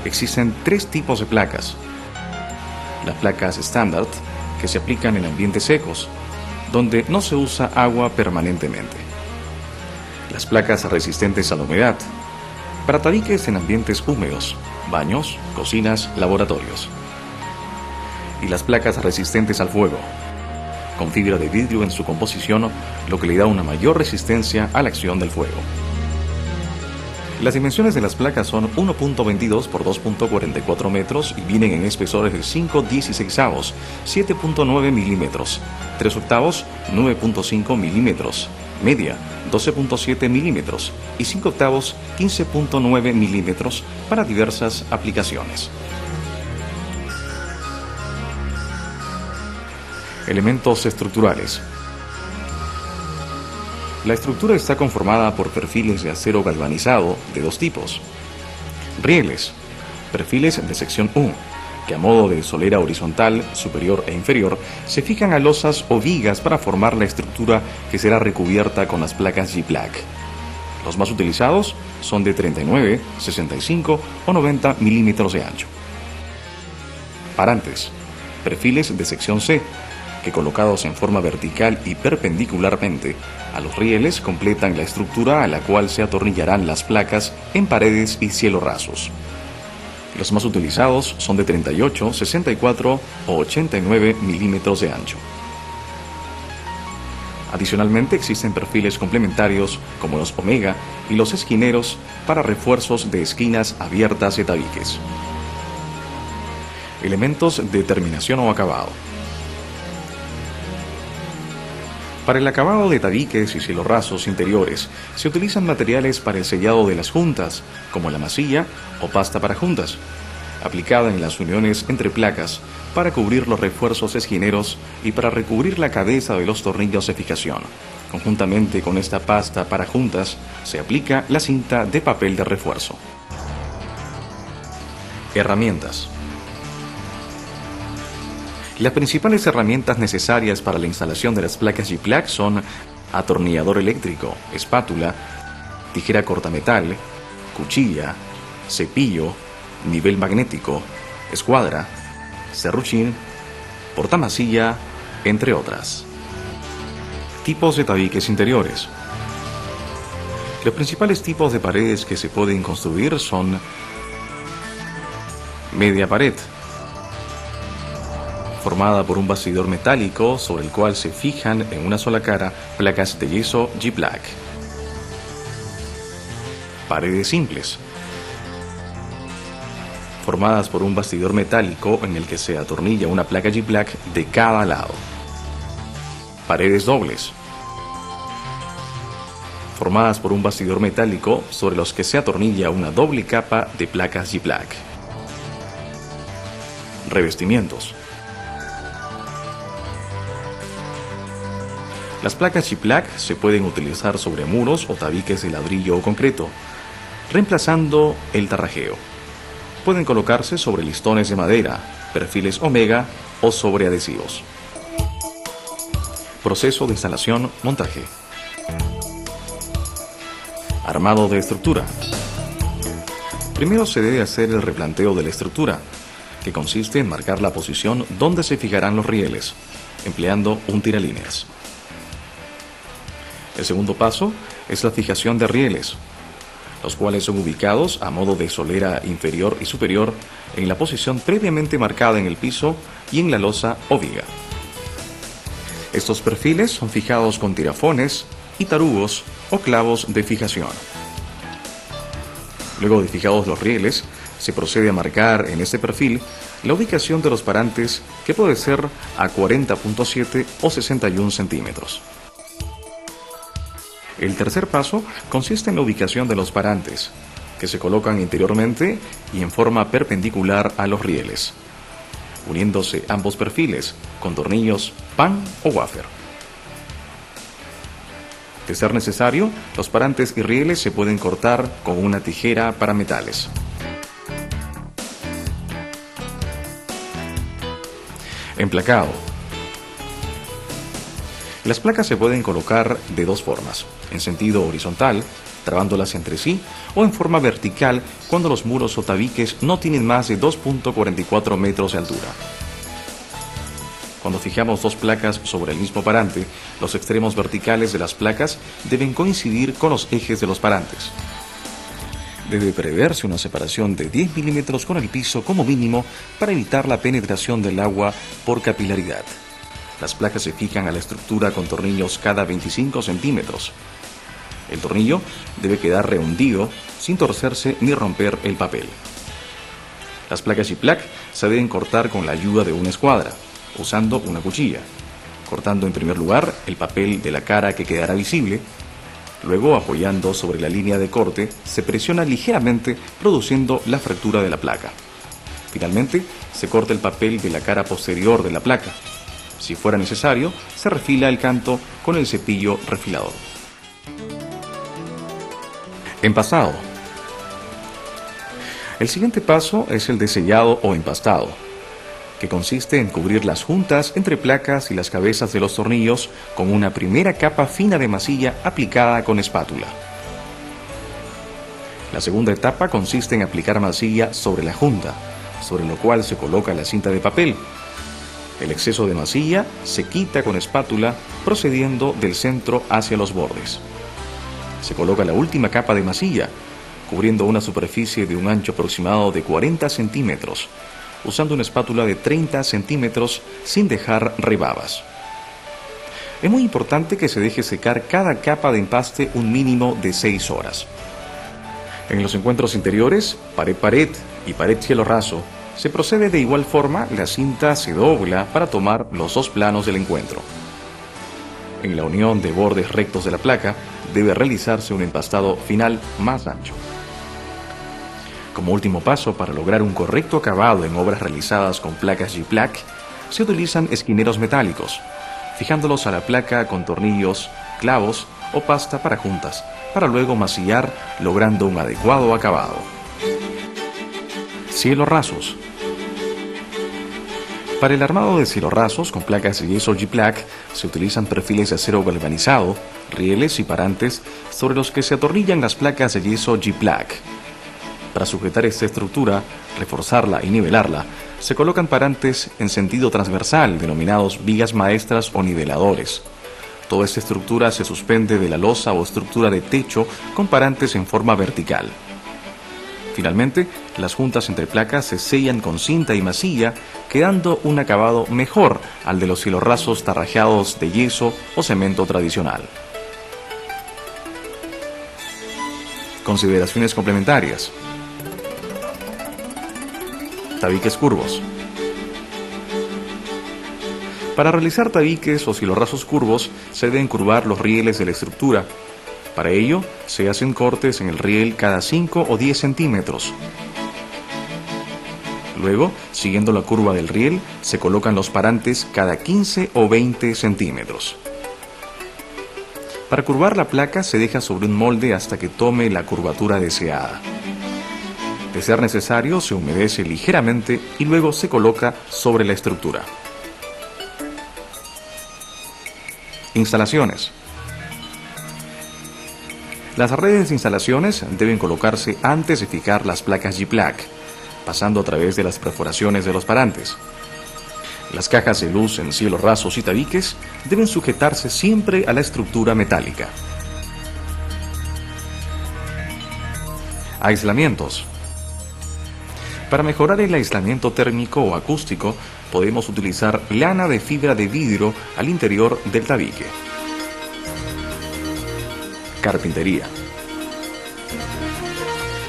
Existen tres tipos de placas. Las placas estándar, que se aplican en ambientes secos, donde no se usa agua permanentemente. Las placas resistentes a la humedad, para tabiques en ambientes húmedos, baños, cocinas, laboratorios. Y las placas resistentes al fuego, con fibra de vidrio en su composición, lo que le da una mayor resistencia a la acción del fuego. Las dimensiones de las placas son 1.22 por 2.44 metros y vienen en espesores de 5/16, 7.9 milímetros, 3/8, 9.5 milímetros, media, 12.7 milímetros y 5/8, 15.9 milímetros para diversas aplicaciones. Elementos estructurales. La estructura está conformada por perfiles de acero galvanizado de dos tipos. Rieles, perfiles de sección U, que a modo de solera horizontal, superior e inferior, se fijan a losas o vigas para formar la estructura que será recubierta con las placas G-Black. Los más utilizados son de 39, 65 o 90 milímetros de ancho. Parantes, perfiles de sección C, que colocados en forma vertical y perpendicularmente a los rieles completan la estructura a la cual se atornillarán las placas en paredes y cielo rasos. Los más utilizados son de 38, 64 o 89 milímetros de ancho. Adicionalmente existen perfiles complementarios como los omega y los esquineros para refuerzos de esquinas abiertas de tabiques. Elementos de terminación o acabado. Para el acabado de tabiques y cielorrasos interiores se utilizan materiales para el sellado de las juntas, como la masilla o pasta para juntas, aplicada en las uniones entre placas para cubrir los refuerzos esquineros y para recubrir la cabeza de los tornillos de fijación. Conjuntamente con esta pasta para juntas se aplica la cinta de papel de refuerzo. Herramientas. Las principales herramientas necesarias para la instalación de las placas G-Black son atornillador eléctrico, espátula, tijera cortametal, cuchilla, cepillo, nivel magnético, escuadra, serruchín, portamasilla, entre otras. Tipos de tabiques interiores. Los principales tipos de paredes que se pueden construir son media pared, formada por un bastidor metálico sobre el cual se fijan en una sola cara placas de yeso G-Black. Paredes simples, formadas por un bastidor metálico en el que se atornilla una placa G-Black de cada lado. Paredes dobles, formadas por un bastidor metálico sobre los que se atornilla una doble capa de placas G-Black. Revestimientos. Las placas G-Black se pueden utilizar sobre muros o tabiques de ladrillo o concreto, reemplazando el tarrajeo. Pueden colocarse sobre listones de madera, perfiles omega o sobre adhesivos. Proceso de instalación, montaje. Armado de estructura. Primero se debe hacer el replanteo de la estructura, que consiste en marcar la posición donde se fijarán los rieles, empleando un tiralíneas. El segundo paso es la fijación de rieles, los cuales son ubicados a modo de solera inferior y superior en la posición previamente marcada en el piso y en la losa o viga. Estos perfiles son fijados con tirafones y tarugos o clavos de fijación. Luego de fijados los rieles, se procede a marcar en este perfil la ubicación de los parantes, que puede ser a 40.7 o 61 centímetros. El tercer paso consiste en la ubicación de los parantes, que se colocan interiormente y en forma perpendicular a los rieles, uniéndose ambos perfiles con tornillos pan o wafer. De ser necesario, los parantes y rieles se pueden cortar con una tijera para metales. Emplacado. Las placas se pueden colocar de dos formas: en sentido horizontal, trabándolas entre sí, o en forma vertical cuando los muros o tabiques no tienen más de 2.44 metros de altura. Cuando fijamos dos placas sobre el mismo parante, los extremos verticales de las placas deben coincidir con los ejes de los parantes. Debe preverse una separación de 10 milímetros con el piso como mínimo para evitar la penetración del agua por capilaridad. Las placas se fijan a la estructura con tornillos cada 25 centímetros. El tornillo debe quedar rehundido sin torcerse ni romper el papel. Las placas G-Plaque se deben cortar con la ayuda de una escuadra, usando una cuchilla, cortando en primer lugar el papel de la cara que quedará visible. Luego, apoyando sobre la línea de corte, se presiona ligeramente produciendo la fractura de la placa. Finalmente, se corta el papel de la cara posterior de la placa. Si fuera necesario, se refila el canto con el cepillo refilador. Empastado. El siguiente paso es el de sellado o empastado, que consiste en cubrir las juntas entre placas y las cabezas de los tornillos con una primera capa fina de masilla aplicada con espátula. La segunda etapa consiste en aplicar masilla sobre la junta, sobre lo cual se coloca la cinta de papel. El exceso de masilla se quita con espátula procediendo del centro hacia los bordes. Se coloca la última capa de masilla, cubriendo una superficie de un ancho aproximado de 40 centímetros, usando una espátula de 30 centímetros sin dejar rebabas. Es muy importante que se deje secar cada capa de empaste un mínimo de 6 horas. En los encuentros interiores, pared-pared y pared-cielo raso, se procede de igual forma, la cinta se dobla para tomar los dos planos del encuentro. En la unión de bordes rectos de la placa, debe realizarse un empastado final más ancho. Como último paso, para lograr un correcto acabado en obras realizadas con placas G-Plaque, se utilizan esquineros metálicos, fijándolos a la placa con tornillos, clavos o pasta para juntas, para luego masillar, logrando un adecuado acabado. Cielos rasos. Para el armado de cielos rasos con placas de yeso G-Plaque se utilizan perfiles de acero galvanizado, rieles y parantes sobre los que se atornillan las placas de yeso G-Plaque. Para sujetar esta estructura, reforzarla y nivelarla, se colocan parantes en sentido transversal, denominados vigas maestras o niveladores. Toda esta estructura se suspende de la losa o estructura de techo con parantes en forma vertical. Finalmente, las juntas entre placas se sellan con cinta y masilla, quedando un acabado mejor al de los cielos rasos tarrajeados de yeso o cemento tradicional. Consideraciones complementarias. Tabiques curvos. Para realizar tabiques o cielorrasos curvos, se deben curvar los rieles de la estructura. Para ello, se hacen cortes en el riel cada 5 o 10 centímetros. Luego, siguiendo la curva del riel, se colocan los parantes cada 15 o 20 centímetros. Para curvar la placa, se deja sobre un molde hasta que tome la curvatura deseada. De ser necesario, se humedece ligeramente y luego se coloca sobre la estructura. Instalaciones. Las redes de instalaciones deben colocarse antes de fijar las placas G-Plaque, pasando a través de las perforaciones de los parantes. Las cajas de luz en cielos rasos y tabiques deben sujetarse siempre a la estructura metálica. Aislamientos. Para mejorar el aislamiento térmico o acústico, podemos utilizar lana de fibra de vidrio al interior del tabique. Carpintería.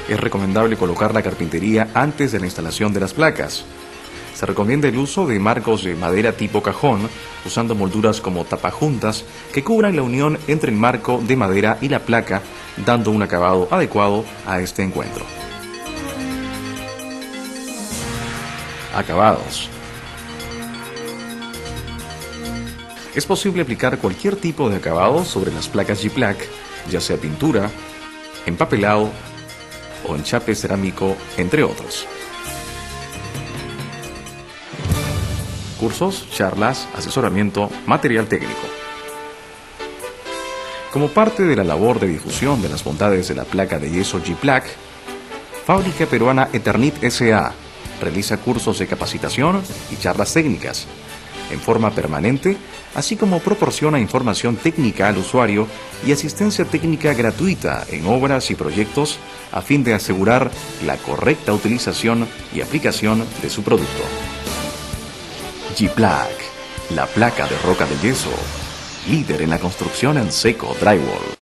Es recomendable colocar la carpintería antes de la instalación de las placas. Se recomienda el uso de marcos de madera tipo cajón, usando molduras como tapajuntas que cubran la unión entre el marco de madera y la placa, dando un acabado adecuado a este encuentro. Acabados. Es posible aplicar cualquier tipo de acabado sobre las placas G-Plaque, ya sea pintura, empapelado o enchape cerámico, entre otros. Cursos, charlas, asesoramiento, material técnico. Como parte de la labor de difusión de las bondades de la placa de yeso G-Plaque, Fábrica Peruana Eternit S.A. realiza cursos de capacitación y charlas técnicas en forma permanente, así como proporciona información técnica al usuario y asistencia técnica gratuita en obras y proyectos a fin de asegurar la correcta utilización y aplicación de su producto. G-Plaque, la placa de roca de yeso, líder en la construcción en seco drywall.